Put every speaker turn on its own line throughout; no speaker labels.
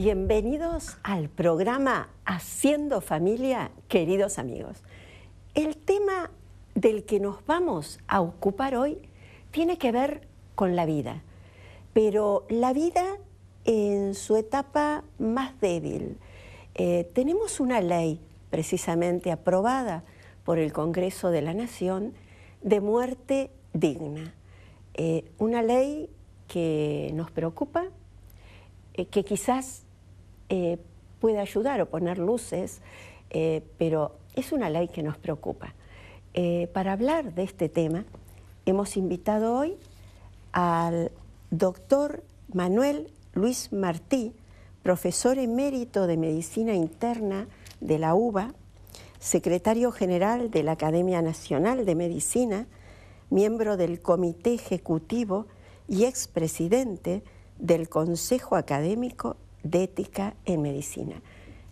Bienvenidos al programa Haciendo Familia, queridos amigos. El tema del que nos vamos a ocupar hoy tiene que ver con la vida, pero la vida en su etapa más débil. Tenemos una ley precisamente aprobada por el Congreso de la Nación de muerte digna. Una ley que nos preocupa, que quizás puede ayudar o poner luces, pero es una ley que nos preocupa. Para hablar de este tema, hemos invitado hoy al doctor Manuel Luis Martí, profesor emérito de Medicina Interna de la UBA, secretario general de la Academia Nacional de Medicina, miembro del Comité Ejecutivo y expresidente del Consejo Académico de Ética en Medicina.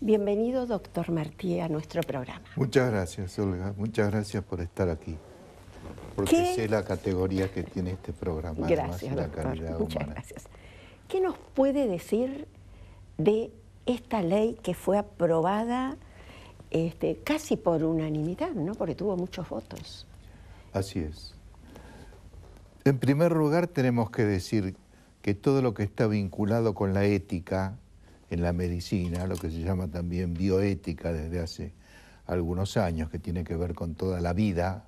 Bienvenido, doctor Martí, a nuestro programa.
Muchas gracias, Olga. Muchas gracias por estar aquí. Porque sé la categoría que tiene este programa.
Gracias,
además,
doctor.
la calidad
Muchas
humana.
gracias. ¿Qué nos puede decir de esta ley que fue aprobada casi por unanimidad, ¿no? Porque tuvo muchos votos?
Así es. En primer lugar, tenemos que decir que todo lo que está vinculado con la ética en la medicina, lo que se llama también bioética desde hace algunos años, que tiene que ver con toda la vida,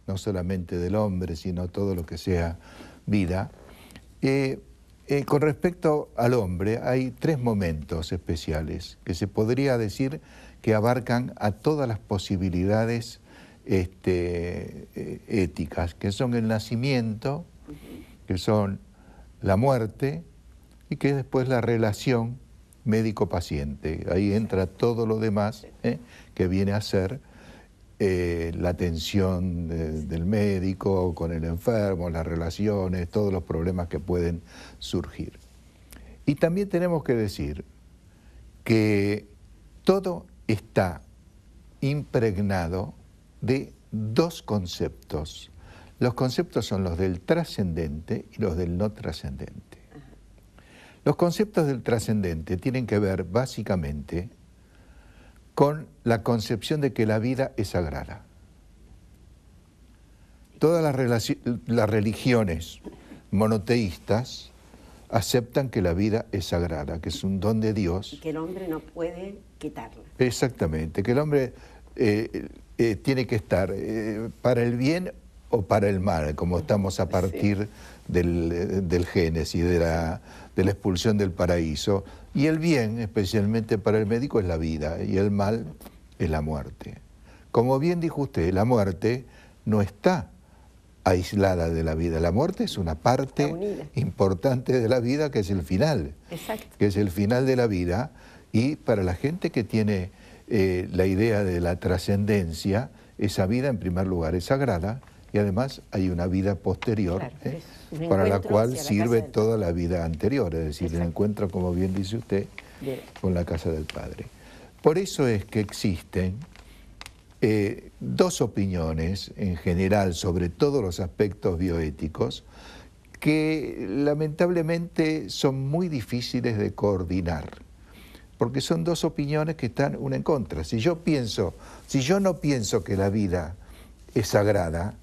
no solamente del hombre, sino todo lo que sea vida. Con respecto al hombre, hay tres momentos especiales que se podría decir que abarcan a todas las posibilidades éticas, que son el nacimiento, que son la muerte y que después la relación médico-paciente. Ahí entra todo lo demás que viene a ser la atención del médico con el enfermo, las relaciones, todos los problemas que pueden surgir. Y también tenemos que decir que todo está impregnado de dos conceptos. Los conceptos son los del trascendente y los del no trascendente. Los conceptos del trascendente tienen que ver básicamente con la concepción de que la vida es sagrada. Todas las religiones monoteístas aceptan que la vida es sagrada, que es un don de Dios.
Y que el hombre no puede quitarla.
Exactamente, que el hombre tiene que estar para el bien o para el mal, como estamos a partir del Génesis, de la expulsión del paraíso. Y el bien, especialmente para el médico, es la vida, y el mal es la muerte. Como bien dijo usted, la muerte no está aislada de la vida. La muerte es una parte importante de la vida, que es el final.
Exacto.
Que es el final de la vida, y para la gente que tiene la idea de la trascendencia, esa vida en primer lugar es sagrada, y además hay una vida posterior, claro, para la cual sirve toda la vida anterior, es decir, el encuentro, como bien dice usted, con la casa del Padre. Por eso es que existen dos opiniones en general sobre todos los aspectos bioéticos que lamentablemente son muy difíciles de coordinar, porque son dos opiniones que están una en contra. Si yo no pienso que la vida es sagrada,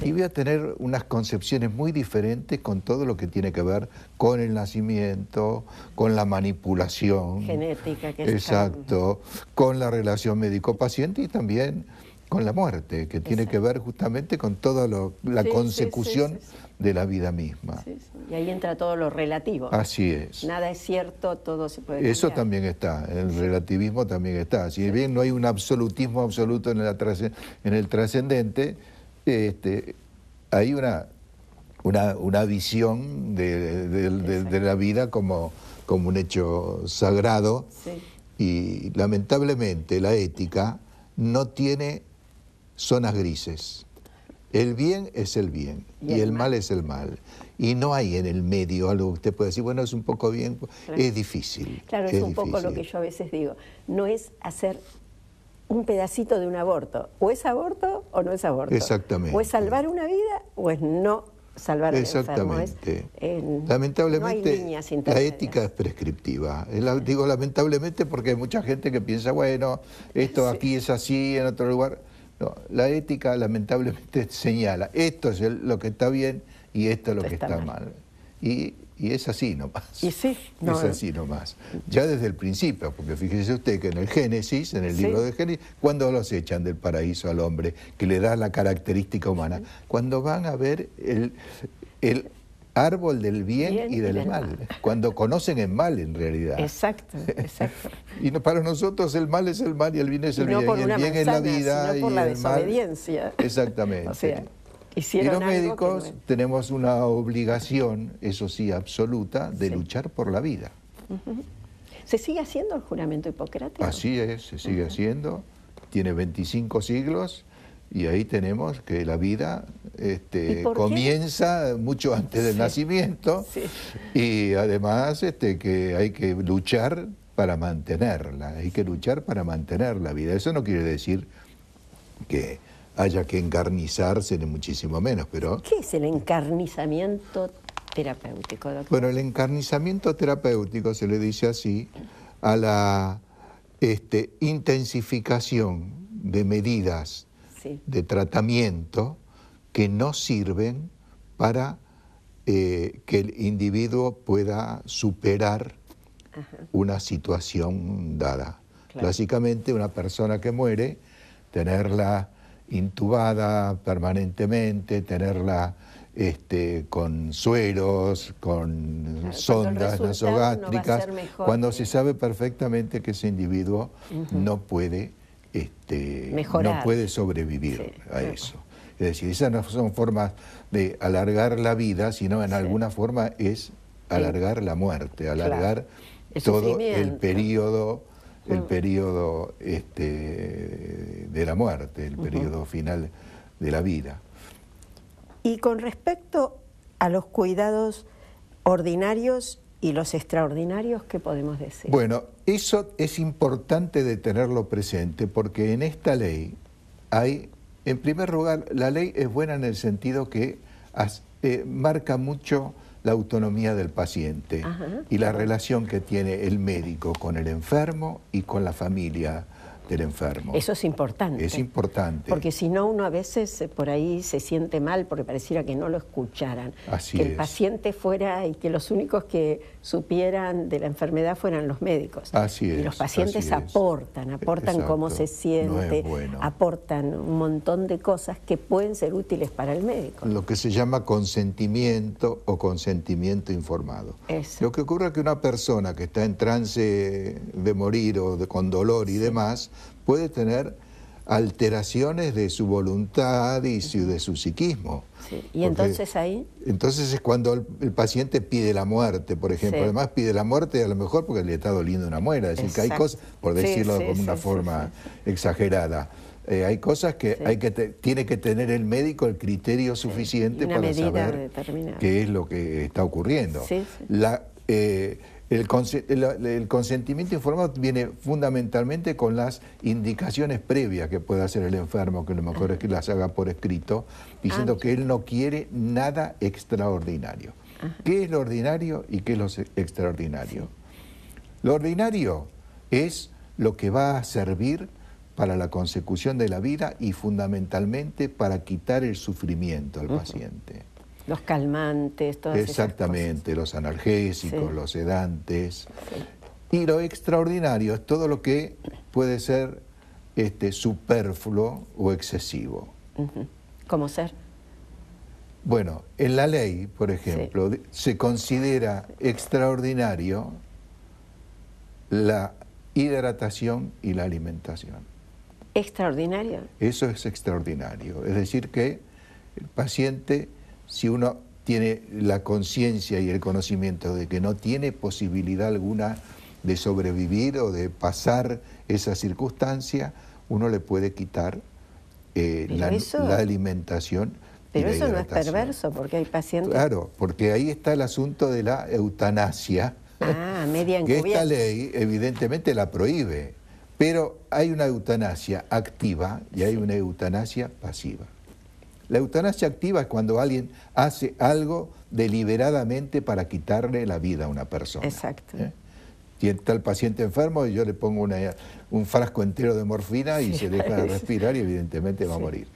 y voy a tener unas concepciones muy diferentes con todo lo que tiene que ver con el nacimiento, con la manipulación
genética, que
exacto, con la relación médico-paciente y también con la muerte, que tiene que ver justamente con toda la consecución de la vida misma.
Y ahí entra todo lo relativo.
Así es.
Nada es cierto, todo se puede cambiar.
Eso también está, el relativismo también está. Si bien no hay un absolutismo absoluto en el trascendente, hay una visión de la vida como un hecho sagrado, y lamentablemente la ética no tiene zonas grises. El bien es el bien y el mal es el mal. Y no hay en el medio algo que usted puede decir, bueno, es un poco bien, claro. Es difícil.
Claro, es un poco lo que yo a veces digo, no es hacer un pedacito de un aborto, o es aborto o no es aborto.
Exactamente.
O es salvar una vida o es no salvar al enfermo.
Lamentablemente,
no hay líneas
la
intermedias.
ética es prescriptiva. Digo lamentablemente porque hay mucha gente que piensa, bueno, esto aquí es así, en otro lugar. No, la ética lamentablemente señala, esto es lo que está bien y esto es lo que está mal. Y es así nomás.
Y sí,
es así nomás. Ya desde el principio, porque fíjese usted que en el Génesis, en el libro de Génesis, cuando los echan del paraíso al hombre, que le da la característica humana, cuando van a ver el árbol del bien y del mal, cuando conocen el mal en realidad.
Exacto, exacto.
Y para nosotros el mal es el mal y el bien es el bien, y el bien es la vida
sino por
y
la
el mal.
desobediencia.
Exactamente.
O sea,
y los médicos tenemos una obligación, eso sí, absoluta, de luchar por la vida.
¿Se sigue haciendo el juramento hipocrático?
Así es, se sigue haciendo, tiene 25 siglos. Y ahí tenemos que la vida comienza mucho antes del nacimiento y además que hay que luchar para mantenerla, hay que luchar para mantener la vida. Eso no quiere decir que haya que encarnizarse, ni muchísimo menos, pero...
¿Qué es el encarnizamiento terapéutico, doctor?
Bueno, el encarnizamiento terapéutico se le dice así a la intensificación de medidas de tratamiento que no sirven para que el individuo pueda superar una situación dada. Claro. Básicamente una persona que muere, tenerla intubada permanentemente, tenerla con sueros, con sondas nasogástricas, cuando se sabe perfectamente que ese individuo no puede no puede sobrevivir a eso. Es decir, esas no son formas de alargar la vida, sino en alguna forma es alargar la muerte, alargar todo el periodo de la muerte, el periodo final de la vida.
Y con respecto a los cuidados ordinarios y los extraordinarios, ¿qué podemos decir?
Bueno, eso es importante de tenerlo presente porque en esta ley hay, en primer lugar, la ley es buena en el sentido que marca mucho la autonomía del paciente y la relación que tiene el médico con el enfermo y con la familia del enfermo.
Eso es importante.
Es importante.
Porque si no, uno a veces por ahí se siente mal porque pareciera que no lo escucharan.
Así
que
es.
El paciente fuera y que los únicos que supieran de la enfermedad fueran los médicos.
Así es.
Y los pacientes aportan
Exacto.
cómo se siente,
no es bueno.
aportan un montón de cosas que pueden ser útiles para el médico.
Lo que se llama consentimiento o consentimiento informado.
Eso.
Lo que ocurre es que una persona que está en trance de morir o con dolor y demás, puede tener alteraciones de su voluntad y de su psiquismo.
Sí. ¿Y entonces ahí?
Entonces es cuando el paciente pide la muerte, por ejemplo. Además pide la muerte a lo mejor porque le está doliendo una muela. Es decir, que hay cosas, por decirlo con una forma exagerada, hay cosas que tiene que tener el médico el criterio suficiente para saber qué es lo que está ocurriendo. El consentimiento informado viene fundamentalmente con las indicaciones previas que puede hacer el enfermo, que lo mejor es que las haga por escrito, diciendo que él no quiere nada extraordinario. ¿Qué es lo ordinario y qué es lo extraordinario? Lo ordinario es lo que va a servir para la consecución de la vida y fundamentalmente para quitar el sufrimiento al paciente.
Los calmantes, todas
Exactamente, los analgésicos, los sedantes. Y lo extraordinario es todo lo que puede ser superfluo o excesivo.
¿Cómo ser?
Bueno, en la ley, por ejemplo, se considera extraordinario la hidratación y la alimentación.
¿Extraordinario?
Eso es extraordinario. Es decir que el paciente, si uno tiene la conciencia y el conocimiento de que no tiene posibilidad alguna de sobrevivir o de pasar esa circunstancia, uno le puede quitar la alimentación.
Pero eso no es perverso, porque hay pacientes...
Claro, porque ahí está el asunto de la eutanasia,
media encubierta.
que esta ley evidentemente la prohíbe, pero hay una eutanasia activa y hay una eutanasia pasiva. La eutanasia activa es cuando alguien hace algo deliberadamente para quitarle la vida a una persona.
Exacto.
Y está el paciente enfermo y yo le pongo un frasco entero de morfina y se deja de respirar y evidentemente va a morir.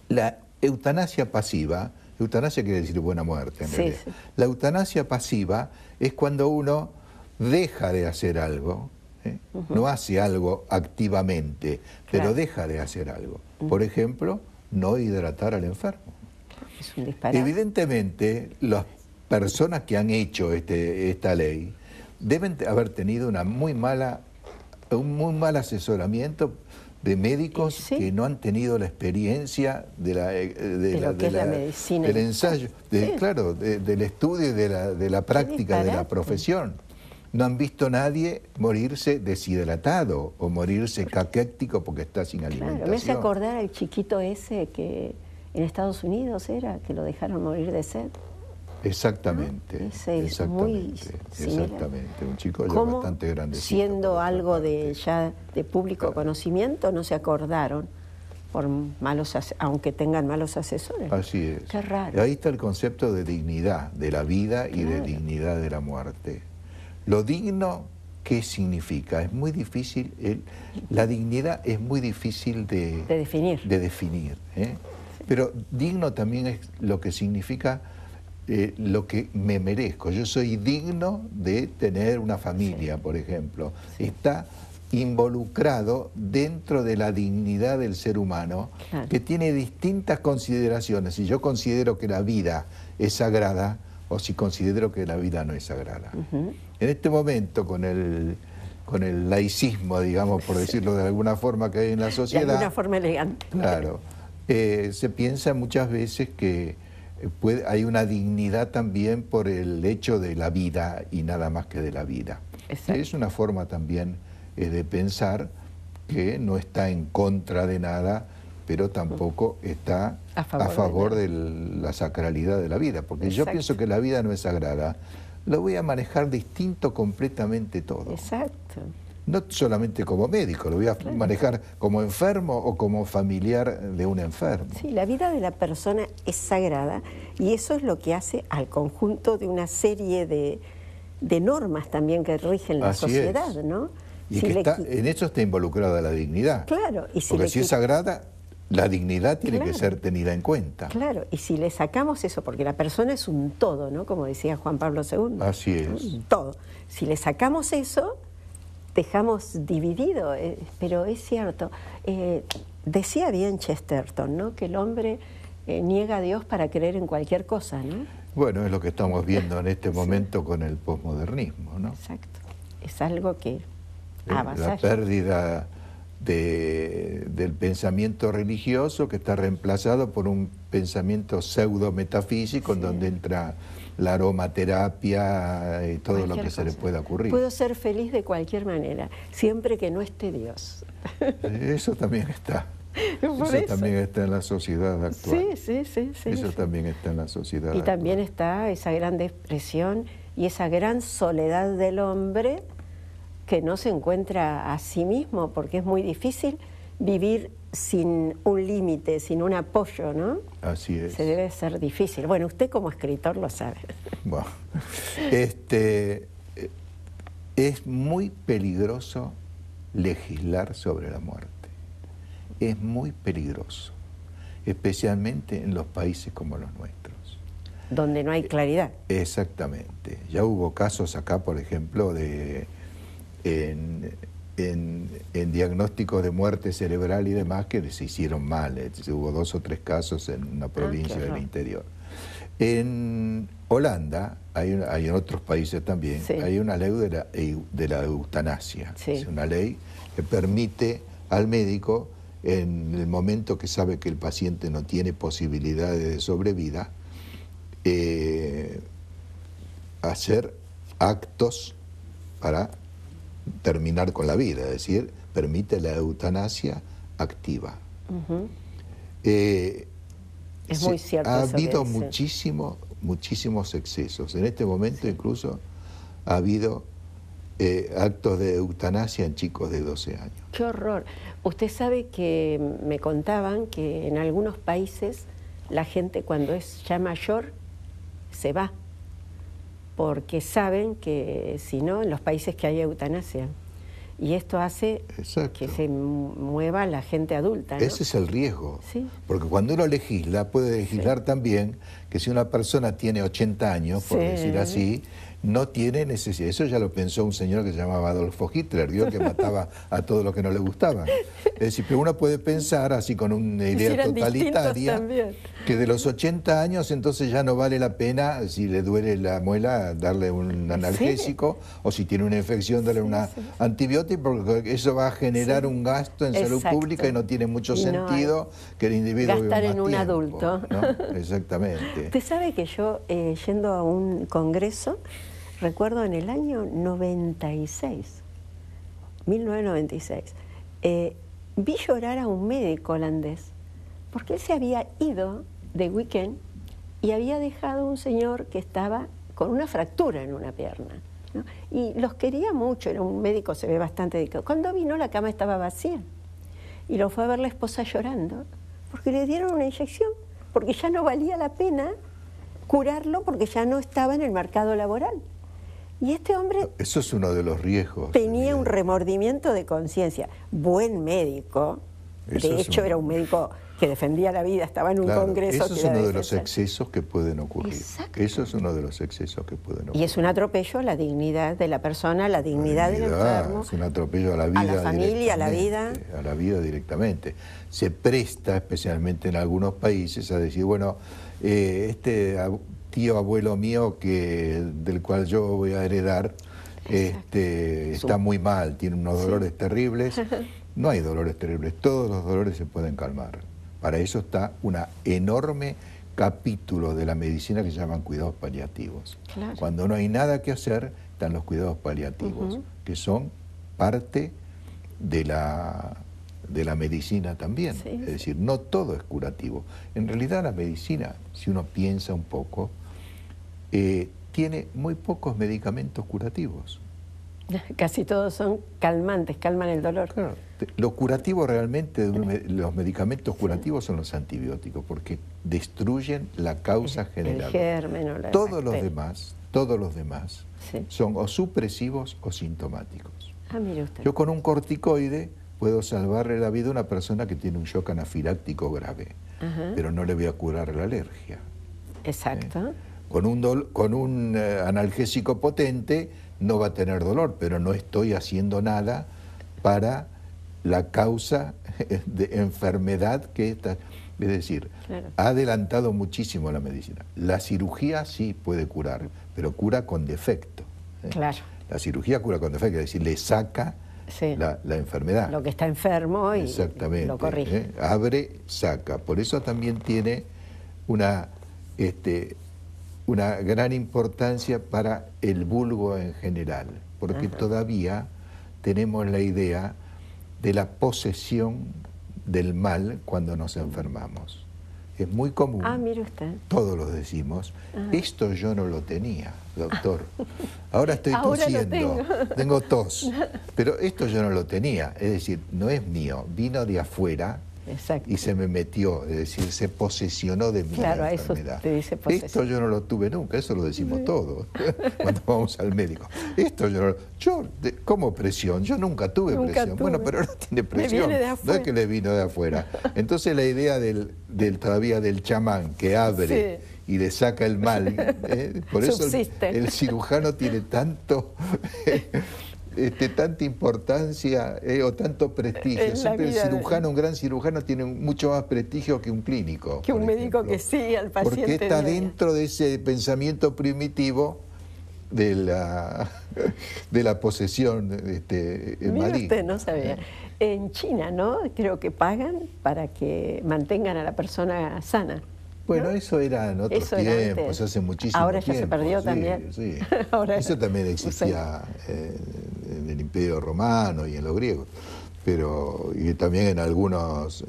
La eutanasia pasiva, eutanasia quiere decir buena muerte en realidad. La eutanasia pasiva es cuando uno deja de hacer algo, no hace algo activamente, pero deja de hacer algo. Por ejemplo, no hidratar al enfermo.
Es un disparate.
Evidentemente, las personas que han hecho esta ley deben haber tenido un muy mal asesoramiento de médicos que no han tenido la experiencia de la medicina, del ensayo, claro, del estudio y de la práctica de la profesión. No han visto nadie morirse deshidratado o morirse caquéctico porque está sin alimentación.
Claro, me hace acordar al chiquito ese que en Estados Unidos era, que lo dejaron morir de sed.
Exactamente,
¿no? Ese es muy similar.
Exactamente, un chico ya bastante grande.
Siendo algo ya de público conocimiento, no se acordaron, por aunque tengan malos asesores.
Así es.
Qué raro.
Ahí está el concepto de dignidad de la vida y de dignidad de la muerte. Lo digno, ¿qué significa? Es muy difícil, la dignidad es muy difícil de definir. Pero digno también es lo que significa lo que me merezco. Yo soy digno de tener una familia, por ejemplo. Está involucrado dentro de la dignidad del ser humano, que tiene distintas consideraciones. Si yo considero que la vida es sagrada o si considero que la vida no es sagrada. En este momento, con el laicismo, digamos, por decirlo de alguna forma que hay en la sociedad...
De alguna forma elegante.
Claro. Se piensa muchas veces que hay una dignidad también por el hecho de la vida y nada más que de la vida. Es una forma también de pensar que no está en contra de nada, pero tampoco está a favor de la sacralidad de la vida. Porque yo pienso que la vida no es sagrada, lo voy a manejar distinto completamente todo.
Exacto.
No solamente como médico, lo voy a manejar como enfermo o como familiar de un enfermo.
Sí, la vida de la persona es sagrada y eso es lo que hace al conjunto de una serie de normas también que rigen la sociedad, ¿no?
Y que en eso está involucrada la dignidad.
Claro.
Porque si es sagrada, la dignidad tiene que ser tenida en cuenta.
Claro, y si le sacamos eso, porque la persona es un todo, ¿no? Como decía Juan Pablo II.
Así es.
Un todo. Si le sacamos eso, dejamos dividido, pero es cierto. Decía bien Chesterton, ¿no? Que el hombre niega a Dios para creer en cualquier cosa, ¿no?
Bueno, es lo que estamos viendo en este momento con el posmodernismo, ¿no?
Exacto. Es algo que
la pérdida del pensamiento religioso que está reemplazado por un pensamiento pseudo-metafísico en donde entra la aromaterapia y todo lo que se le pueda ocurrir.
Puedo ser feliz de cualquier manera, siempre que no esté Dios.
Eso también está. Eso también está en la sociedad actual.
Sí.
Eso también está en la sociedad actual.
Y también está esa gran depresión y esa gran soledad del hombre que no se encuentra a sí mismo, porque es muy difícil vivir sin un límite, sin un apoyo, ¿no?
Así es.
Se debe ser difícil. Bueno, usted como escritor lo sabe.
Bueno, es muy peligroso legislar sobre la muerte. Es muy peligroso, especialmente en los países como los nuestros.
Donde no hay claridad.
Exactamente. Ya hubo casos acá, por ejemplo, en diagnósticos de muerte cerebral y demás que se hicieron mal. Hubo 2 o 3 casos en una provincia del interior. En Holanda, hay en otros países también, hay una ley de la eutanasia. Es una ley que permite al médico, en el momento que sabe que el paciente no tiene posibilidades de sobrevida, hacer actos para terminar con la vida, es decir, permite la eutanasia activa.
Es muy cierto.
Ha habido muchísimos excesos. En este momento incluso ha habido actos de eutanasia en chicos de 12 años.
¡Qué horror! Usted sabe que me contaban que en algunos países la gente cuando es ya mayor se va, porque saben que si no, en los países que hay eutanasia. Y esto hace
Exacto.
que se mueva la gente adulta, ¿no?
Ese es el riesgo.
Sí.
Porque cuando uno legisla, puede legislar también que si una persona tiene 80 años, por decir así, no tiene necesidad. Eso ya lo pensó un señor que se llamaba Adolfo Hitler, vio que mataba a todos los que no le gustaban. Es decir, pero uno puede pensar así con una idea totalitaria que de los 80 años entonces ya no vale la pena, si le duele la muela, darle un analgésico, o si tiene una infección, darle una antibiótico, porque eso va a generar un gasto en salud pública y no tiene mucho sentido que el individuo viva más
gastar en un
tiempo,
adulto.
¿no? Exactamente.
Usted sabe que yo, yendo a un congreso, recuerdo en el año 1996, vi llorar a un médico holandés, porque él se había ido de weekend y había dejado a un señor que estaba con una fractura en una pierna, ¿no? Y los quería mucho, era un médico, se ve bastante dedicado. Cuando vino, la cama estaba vacía y lo fue a ver la esposa llorando, porque le dieron una inyección, porque ya no valía la pena curarlo, porque ya no estaba en el mercado laboral. Y este hombre...
Eso es uno de los riesgos.
Tenía un remordimiento de conciencia. Buen médico. De hecho, era un médico que defendía la vida, estaba en un congreso.
Eso es uno de los excesos que pueden ocurrir.
Exacto.
Eso es uno de los excesos que pueden ocurrir.
Y es un atropello a la dignidad de la persona, a la dignidad del enfermo.
Es un atropello a la vida.
A la familia, a la vida.
A la vida directamente. Se presta, especialmente en algunos países, a decir, bueno, este tío abuelo mío del cual yo voy a heredar, está muy mal, tiene unos dolores terribles. No hay dolores terribles, todos los dolores se pueden calmar. Para eso está un enorme capítulo de la medicina que se llaman cuidados paliativos.
Claro.
Cuando no hay nada que hacer, están los cuidados paliativos, que son parte de la medicina también. Es decir, no todo es curativo. En realidad la medicina, si uno piensa un poco, tiene muy pocos medicamentos curativos.
Casi todos son calmantes, calman el dolor.
Claro. Lo curativo realmente, los medicamentos curativos son los antibióticos, porque destruyen la causa general.
El germen o la
todos los demás
sí.
son o supresivos o sintomáticos.
Ah, mire usted.
Yo con un corticoide puedo salvarle la vida a una persona que tiene un shock anafiláctico grave, pero no le voy a curar la alergia.
Exacto.
Con un analgésico potente no va a tener dolor, pero no estoy haciendo nada para la causa de enfermedad que está. Es decir, ha adelantado muchísimo la medicina. La cirugía sí puede curar, pero cura con defecto.
Claro.
La cirugía cura con defecto, es decir, le saca la enfermedad.
Lo que está enfermo y lo corrige.
Abre, saca. Por eso también tiene una gran importancia para el vulgo en general, porque todavía tenemos la idea de la posesión del mal cuando nos enfermamos. Es muy común,
mire usted.
todos lo decimos, esto yo no lo tenía, doctor. Ahora estoy tosiendo, tengo tos, pero esto yo no lo tenía, es decir, no es mío, vino de afuera.
Exacto.
Y se me metió, es decir, se posesionó de mí la enfermedad.
Eso te dice posesión.
Esto yo no lo tuve nunca, eso lo decimos todos cuando vamos al médico. Esto ¿cómo presión? Yo nunca tuve presión. Bueno, pero ahora tiene presión, no es que le vino de afuera. Entonces la idea todavía del chamán que abre y le saca el mal, por eso el cirujano tiene tanta importancia o tanto prestigio. Siempre el cirujano, un gran cirujano, tiene mucho más prestigio que un clínico.
Que un médico que sigue al paciente.
Porque está dentro de ese pensamiento primitivo de la posesión maligna.
Usted no sabía. En China, ¿no? Creo que pagan para que mantengan a la persona sana.
Bueno,
¿no?
eso era en otros tiempos, hace muchísimo tiempo.
Ahora ya se perdió también.
Sí. Eso también existía en el Imperio Romano y en los griegos, y también en algunos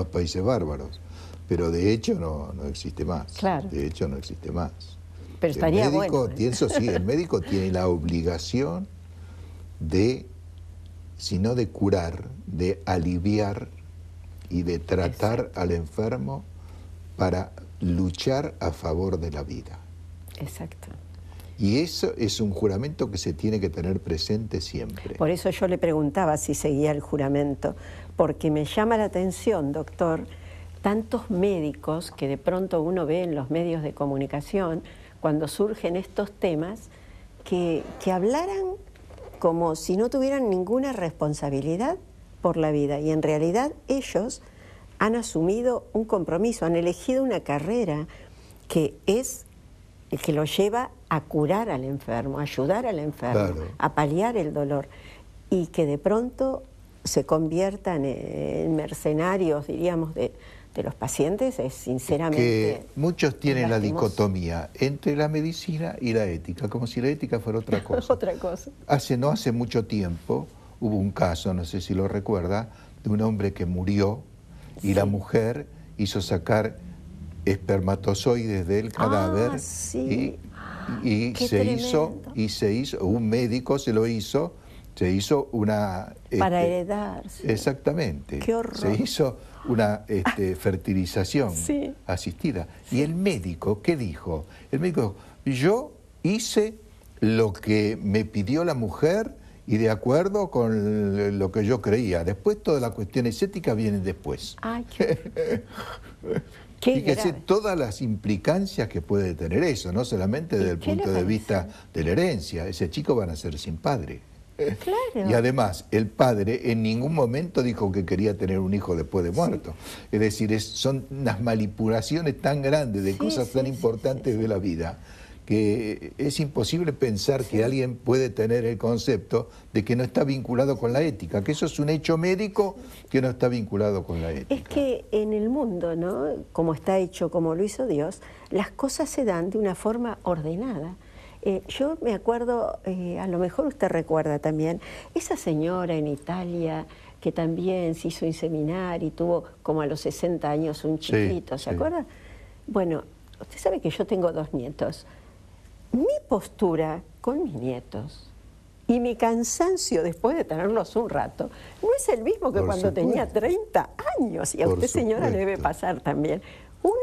países bárbaros. Pero de hecho no existe más.
Claro.
De hecho no existe más.
Pero estaría bueno.
Eso sí, el médico tiene la obligación si no de curar, de aliviar y de tratar al enfermo para luchar a favor de la vida.
Exacto.
Y eso es un juramento que se tiene que tener presente siempre.
Por eso yo le preguntaba si seguía el juramento, porque me llama la atención, doctor, tantos médicos que de pronto uno ve en los medios de comunicación, cuando surgen estos temas, que hablaran como si no tuvieran ninguna responsabilidad por la vida. Y en realidad ellos han asumido un compromiso, han elegido una carrera que es el que lo lleva a curar al enfermo, a ayudar al enfermo,
claro,
a paliar el dolor, y que de pronto se conviertan en mercenarios, diríamos, de los pacientes, es sinceramente...
Que muchos tienen la
lastimoso.
dicotomía entre la medicina y la ética, como si la ética fuera otra cosa.
Otra cosa.
No hace mucho tiempo hubo un caso, no sé si lo recuerda, de un hombre que murió y la mujer hizo sacar espermatozoides del cadáver
sí.
y
Qué
se hizo, un médico se lo hizo, se hizo una...
Para heredar. Sí.
Exactamente.
Qué horror.
Se hizo una fertilización
sí.
asistida. Y el médico, ¿qué dijo? El médico dijo, yo hice lo que me pidió la mujer y de acuerdo con lo que yo creía. Después todas las cuestiones éticas vienen después.
Ay, qué
Fíjese
grave.
todas las implicancias que puede tener eso, no solamente desde el punto de vista de la herencia. Ese chico va a nacer sin padre.
Claro.
Y además, el padre en ningún momento dijo que quería tener un hijo después de muerto. Sí. Es decir, son unas manipulaciones tan grandes de cosas tan importantes de la vida, que es imposible pensar que alguien puede tener el concepto de que no está vinculado con la ética, que eso es un hecho médico que no está vinculado con la ética.
Es que en el mundo, ¿no?, como está hecho, como lo hizo Dios, las cosas se dan de una forma ordenada. Yo me acuerdo, a lo mejor usted recuerda también, esa señora en Italia que también se hizo inseminar y tuvo como a los 60 años un chiquito, ¿se acuerda? Bueno, usted sabe que yo tengo 2 nietos. Mi postura con mis nietos y mi cansancio después de tenerlos un rato no es el mismo que cuando tenía 30 años, y a usted, señora, le debe pasar también. Uno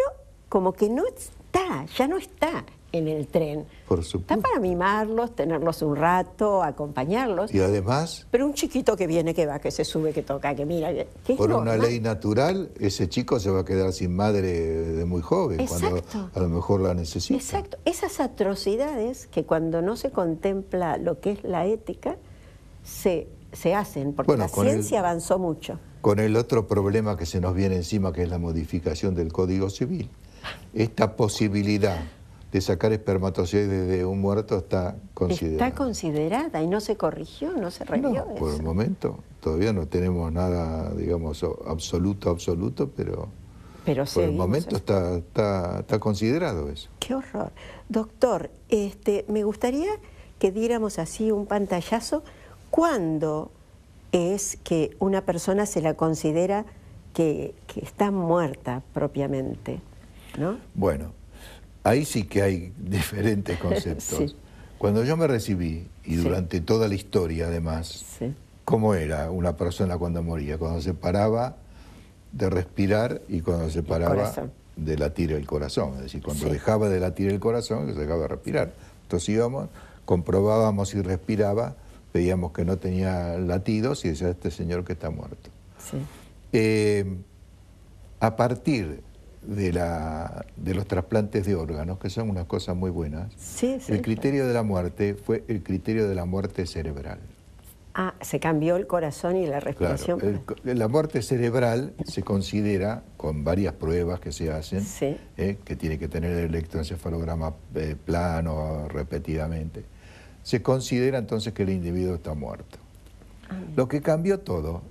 como que no está, ya no está en el tren.
Por supuesto.
Está para mimarlos, tenerlos un rato, acompañarlos.
Y además...
Pero un chiquito que viene, que va, que se sube, que toca, que mira... Que es
por
normal.
una ley natural, ese chico se va a quedar sin madre de muy joven,
Exacto.
Cuando a lo mejor la necesita.
Exacto. Esas atrocidades que cuando no se contempla lo que es la ética, se hacen, porque la ciencia avanzó mucho.
Con el otro problema que se nos viene encima, que es la modificación del Código Civil. Esta posibilidad de sacar espermatozoides de un muerto está considerada.
Está considerada y no se corrigió, no se revió
no,
eso.
Por el momento todavía no tenemos nada, digamos, absoluto, pero por el momento está considerado eso.
Qué horror. Doctor, me gustaría que diéramos así un pantallazo. ¿Cuándo es que una persona se la considera que está muerta propiamente, ¿no?
Bueno, ahí sí que hay diferentes conceptos. Sí. Cuando yo me recibí, y durante toda la historia además, ¿cómo era una persona cuando moría? Cuando se paraba de respirar y cuando se paraba de latir el corazón. Es decir, cuando dejaba de latir el corazón, se dejaba de respirar. Entonces íbamos, comprobábamos si respiraba, veíamos que no tenía latidos y decía, este señor que está muerto. A partir de los trasplantes de órganos, que son unas cosas muy buenas, el criterio de la muerte fue el criterio de la muerte cerebral.
Ah, se cambió el corazón y la respiración.
Claro, la muerte cerebral se considera, con varias pruebas que se hacen, que tiene que tener el electroencefalograma plano repetidamente, se considera entonces que el individuo está muerto. Lo que cambió todo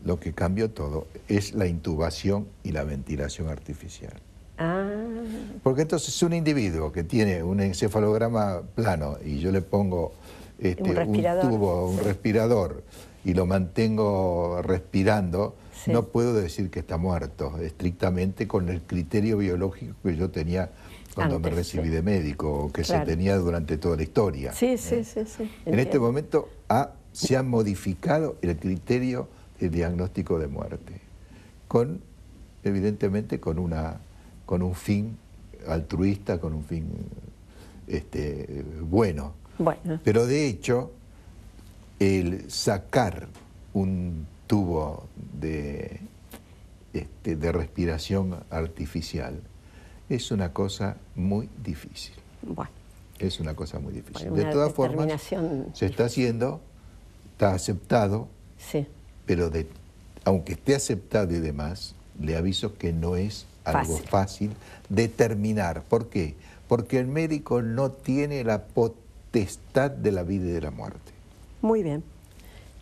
es la intubación y la ventilación artificial. Porque entonces un individuo que tiene un encefalograma plano y yo le pongo un respirador y lo mantengo respirando, no puedo decir que está muerto, estrictamente con el criterio biológico que yo tenía cuando me recibí de médico, o que se tenía durante toda la historia. En este momento se ha modificado el criterio de diagnóstico de muerte, evidentemente con una con un fin altruista, con un fin bueno. Pero de hecho, el sacar un tubo de respiración artificial es una cosa muy difícil. Es una cosa muy difícil. De todas formas, se está haciendo, está aceptado, pero aunque esté aceptado y demás, le aviso que no es algo fácil determinar. ¿Por qué? Porque el médico no tiene la potestad de la vida y de la muerte.
Muy bien.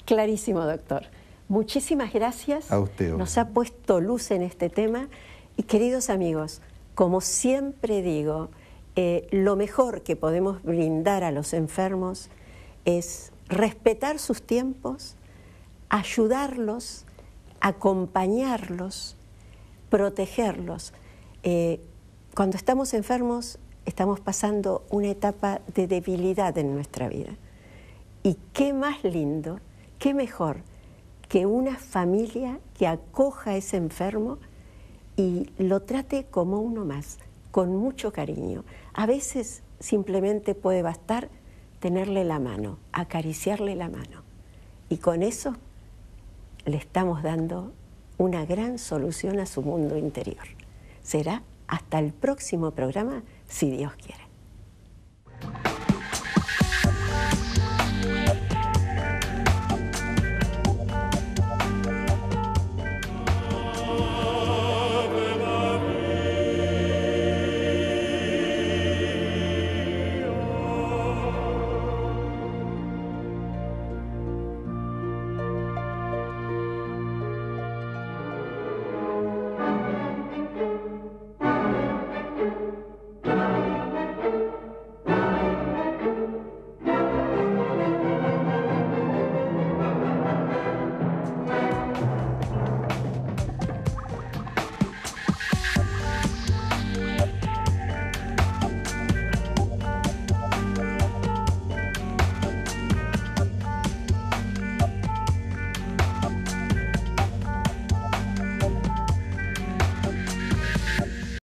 Clarísimo, doctor. Muchísimas gracias.
A usted.
Nos ha puesto luz en este tema. Y queridos amigos, como siempre digo, lo mejor que podemos brindar a los enfermos es respetar sus tiempos, ayudarlos, acompañarlos, protegerlos. Cuando estamos enfermos, estamos pasando una etapa de debilidad en nuestra vida. Y qué más lindo, qué mejor que una familia que acoja a ese enfermo y lo trate como uno más, con mucho cariño. A veces simplemente puede bastar tenerle la mano, acariciarle la mano. Y con eso le estamos dando una gran solución a su mundo interior. Será hasta el próximo programa, si Dios quiere.